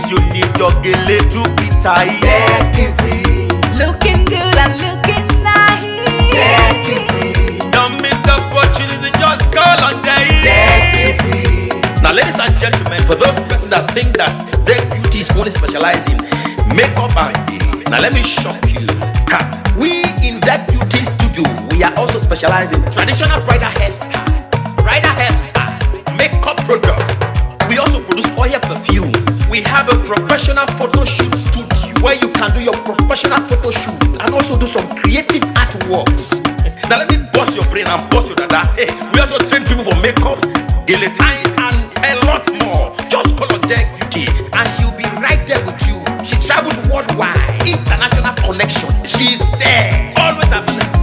case you need your Gele to be tight. Deputy, looking good and looking nice. Deputy, don't miss the opportunity, just call on day. Deputy. Now ladies and gentlemen, for those persons that think that their beauty is only specialized in makeup and hair, now let me shock you. We in that beauty studio, we are also specialized in traditional bridal hairstyle, makeup products. We also produce oil perfumes. We have a professional photo shoot studio where you can do your professional photo shoot and also do some creative artworks. Now let me bust your brain and bust your dada. Hey, we also train people for makeups, Gele time, and a lot more. Just call on Deck Beauty and she'll be right there with you. She travels worldwide, international connection. She's there, always available.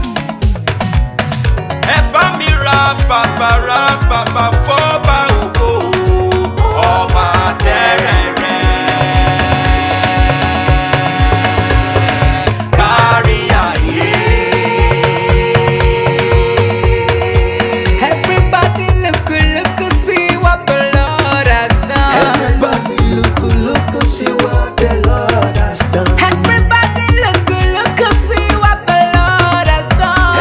Papa foba ugo, Oma terere, Karia ye. Everybody look, see what the Lord has done. Everybody look, see what the Lord has done. Everybody look, see what the Lord has done.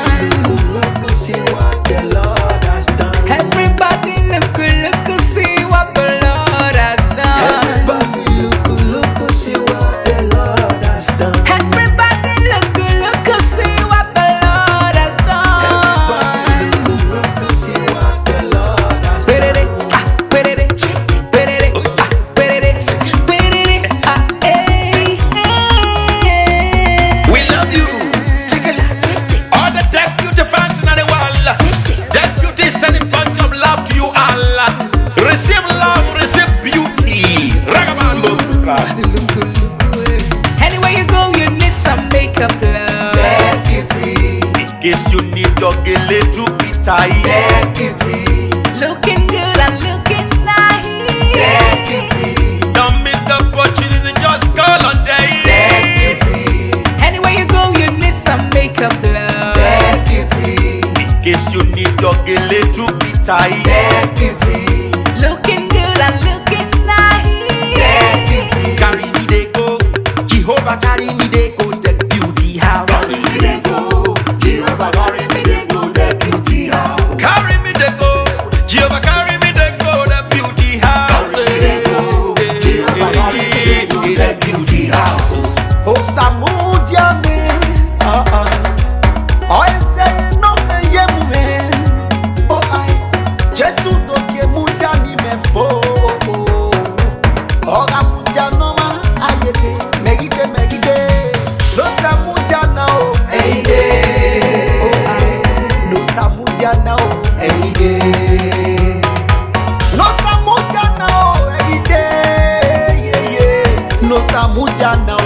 Everybody look, see what the Lord has done. Everybody look, see what the Lord has done. Everybody look, see what the Lord has done. Everybody look, see what the Lord has done. Everybody look, see what the Lord has done. We love you. All the Deck Beauty fans in the world. Deck Beauty is sending a bunch of love to you all. Receive love, receive beauty. Ragamuffin. Anywhere you go, you need some makeup, love. Deck Beauty, In case you need your Gele to be tight. Deck Beauty, looking good and looking nice. Deck Beauty, Don't miss the opportunity, just call on day. Deck Beauty. Anywhere you go, you need some makeup, love. Deck Beauty, In case you need your Gele to be tight. Deck Beauty, looking good and looking nice. Deck Beauty, Carry me they go, Jehovah carry me they go, Deck Beauty house. Carry me they go, Jehovah carry me they go, the beauty house. Carry me they go, Jehovah carry me they go, the beauty house. Carry me they go, Jehovah carry me they go, the beauty house. Oh, Samudia me, oh, I say no me yemu me, oh I, Jesu do ke mudia ni me fo, oh Ramudia no ma ayete, megide, no Samudia na o, oh I, no Samudia na o, no Samudia na o, no Samudia na o,